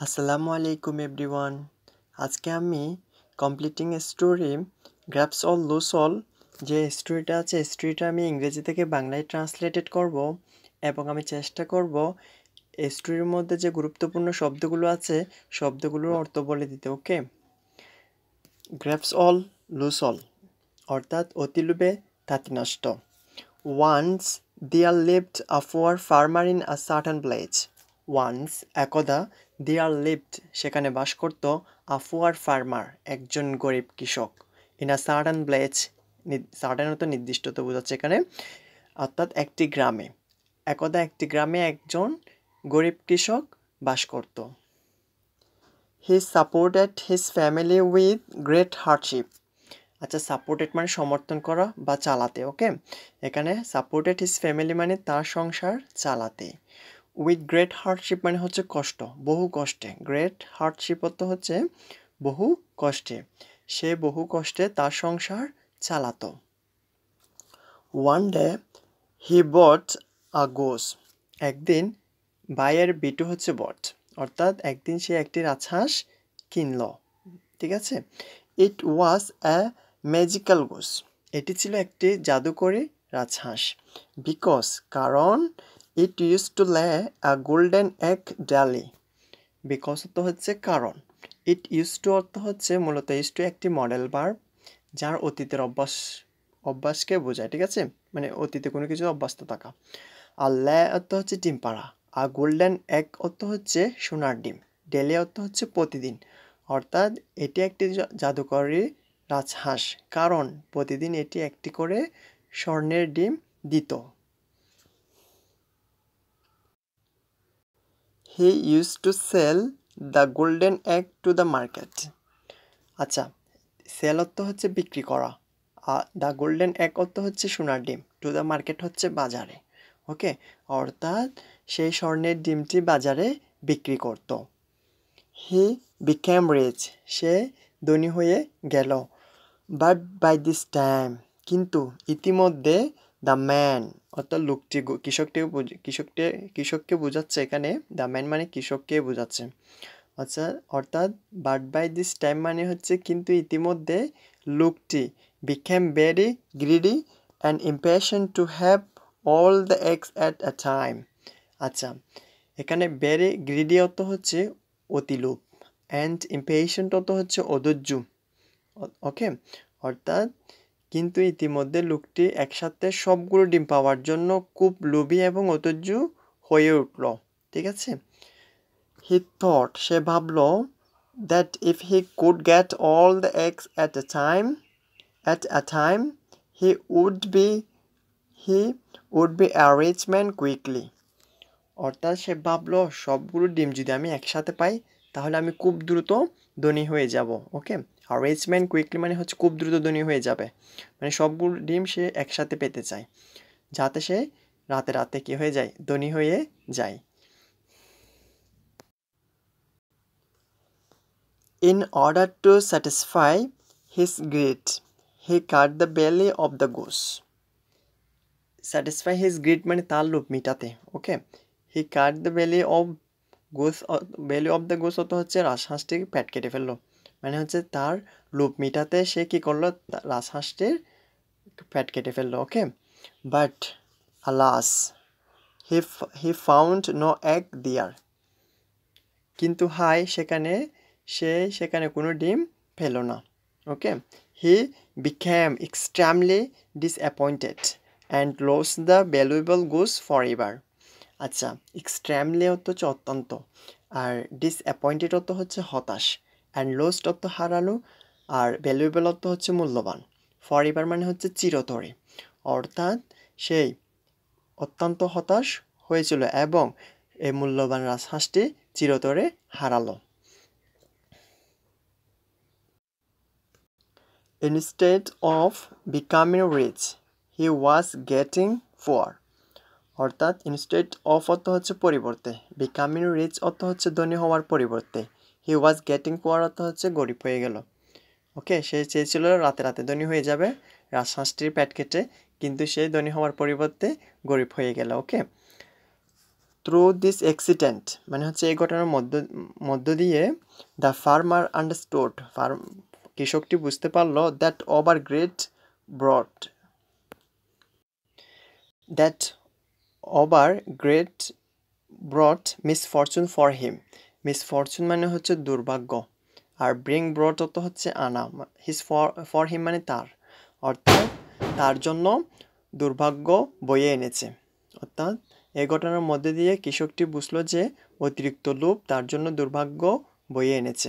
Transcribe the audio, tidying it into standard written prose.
আসসালামু আলাইকুম এভরিওয়ান। আজকে আমি completing story গ্র্যাবস all loose all যে স্টোরিটা আছে স্টোরিটা আমি ইংরেজি থেকে বাংলায় ট্রান্সলেটেড করব এবং আমি চেষ্টা করব এই স্টোরির মধ্যে যে গুরুত্বপূর্ণ শব্দগুলো আছে শব্দগুলোর অর্থ বলে দিতে। Okay, grabs all loose all অর্থাৎ অতি লোভে তাঁতি নষ্ট। Once there lived a poor farmer in a certain village. Once একদা দেয়ার লিভড সেখানে বাস করত আ পুয়ার ফার্মার একজন গরিব কৃষক in a certain village, certain অর্থ নির্দিষ্ট তো বোঝাচ্ছে এখানে, অর্থাৎ একটি গ্রামে। একদা একটি গ্রামে একজন গরিব কৃষক বাস করত। He supported his family with great hardship. আচ্ছা, সাপোর্টেড মানে সমর্থন করা বা চালাতে। ওকে, এখানে সাপোর্টেড হিজ ফ্যামিলি মানে তার সংসার চালাতে। উইথ গ্রেট হার্ডশিপ মানে হচ্ছে কষ্ট, বহু কষ্টে। গ্রেট হার্ডশিপ অর্থ হচ্ছে বহু কষ্টে, সে বহু কষ্টে তার সংসার চালাতো। ওয়ান ডে হি বট আ গোস। একদিন বাইয়ের বিটু হচ্ছে বট, অর্থাৎ একদিন সে একটি রাজহাঁস কিনল। ঠিক আছে, ইট ওয়াজ অ্যা ম্যাজিক্যাল গোস। এটি ছিল একটি জাদুকরী রাজহাঁস। বিকজ কারণ ইট ইউজ টু লে আ গোল্ডেন এগ ডেলি। বিকজ অর্থ হচ্ছে কারণ, ইট ইউজ টু অর্থ হচ্ছে মূলত ইউজ টু একটি মডেল ভার্ব যার অতীতের অভ্যাসকে বোঝায়। ঠিক আছে, মানে অতীতে কোনো কিছু অভ্যস্ত থাকা। আর লে অর্থ হচ্ছে ডিম পাড়া, আর গোল্ডেন এগ অর্থ হচ্ছে সোনার ডিম, ডেলি অর্থ হচ্ছে প্রতিদিন। অর্থাৎ এটি একটি জাদুকরী রাজহাঁস, কারণ প্রতিদিন এটি একটি করে স্বর্ণের ডিম দিত। He use to sell the golden egg to the market. আচ্ছা, সেল অর্থ হচ্ছে বিক্রি করা, আর দ্য গোল্ডেন এগ অর্থ হচ্ছে সোনার ডিম, টু দ্য মার্কেট হচ্ছে বাজারে। ওকে, অর্থাৎ সেই স্বর্ণের ডিমটি বাজারে বিক্রি করত। হি বিকেম রিচ, সে ধনী হয়ে গেল। বাট বাই দিস টাইম, কিন্তু ইতিমধ্যে দ্য ম্যান অর্থাৎ লোকটি কৃষককে বোঝাচ্ছে এখানে। দ্য ম্যান মানে কৃষককে বোঝাচ্ছে। আচ্ছা, অর্থাৎ বাট বাই দিস টাইম মানে হচ্ছে কিন্তু ইতিমধ্যে লোকটি became very greedy and impatient to have all the eggs at a time. আচ্ছা, এখানে ভেরি গ্রিডি অর্থ হচ্ছে অতিলোভ, অ্যান্ড ইম্পেশেন্ট অর্থ হচ্ছে অধৈর্য। ওকে, অর্থাৎ কিন্তু ইতিমধ্যে লোকটি একসাথে সবগুলো ডিম পাওয়ার জন্য খুব লোভী এবং অধৈর্য হয়ে উঠল। ঠিক আছে, হি থট সে ভাবল, that if he could get all the eggs at a time he would be a rich man quickly. অর্থাৎ সে ভাবলো সবগুলো ডিম যদি আমি একসাথে পাই তাহলে আমি খুব দ্রুত ধনী হয়ে যাব। ওকে, আর রিচ ম্যান কুইকলি মানে হচ্ছে খুব দ্রুত ধনী হয়ে যাবে, মানে সবগুলো ডিম সে একসাথে পেতে চায় যাতে সে রাতে রাতে কি হয়ে যায়, ধনী হয়ে যায়। In order to satisfy his greed, he cut the belly of the goose. Satisfy his greed মানে তার লোভ মিটাতে। ওকে, হি কাট দ্য বেলি অফ গোস, বেলি অফ দ্য গোস অত হচ্ছে রাজহাঁসটির পেট কেটে ফেললো, মানে হচ্ছে তার লোভ মিটাতে সে কী করলো, রাজহাঁসটির পেট কেটে ফেললো। Okay, but alas he found no egg there. কিন্তু হাই সেখানে কোনো ডিম পেল না। Okay, he became extremely disappointed and lost the valuable goose forever. আচ্ছা, এক্সট্রিমলি অর্থ হচ্ছে অত্যন্ত, আর ডিসঅ্যাপয়েন্টেড অর্থ হচ্ছে হতাশ, অ্যান্ড লস্ট অর্থ হারানো, আর ভ্যালুয়েবল অর্থ হচ্ছে মূল্যবান, ফর এভার মানে হচ্ছে চিরতরে। অর্থাৎ সেই অত্যন্ত হতাশ হয়েছিল এবং এই মূল্যবান রাজহাঁসটি চিরতরে হারালো। Instead of becoming rich, he was getting poor. অর্থাৎ ইনস্টেড অফ অর্থ হচ্ছে পরিবর্তে, বিকামিং রিচ অর্থ হচ্ছে ধনী হওয়ার পরিবর্তে, হি ওয়াজ গেটিং পুয়ার অর্থ হচ্ছে গরিব হয়ে গেল। ওকে, সে চেয়েছিল রাতে রাতে ধনী হয়ে যাবে রাজহাঁসটির পেট কেটে, কিন্তু সে ধনী হওয়ার পরিবর্তে গরিব হয়ে গেল। ওকে, থ্রু দিস অ্যাক্সিডেন্ট মানে হচ্ছে এই ঘটনার মধ্য দিয়ে দ্য ফার্মার আন্ডারস্টুড কৃষকটি বুঝতে পারলো that over great broad that over great brought misfortune for him. Misfortune মানে হচ্ছে দুর্ভাগ্য, আর ব্রিং ব্রট অর্থ হচ্ছে আনা, হিজ ফর হিম মানে তার, অর্থাৎ তার জন্য দুর্ভাগ্য বয়ে এনেছে। অর্থাৎ এই ঘটনার মধ্যে দিয়ে কৃষকটি বুঝলো যে অতিরিক্ত লোভ তার জন্য দুর্ভাগ্য বয়ে এনেছে।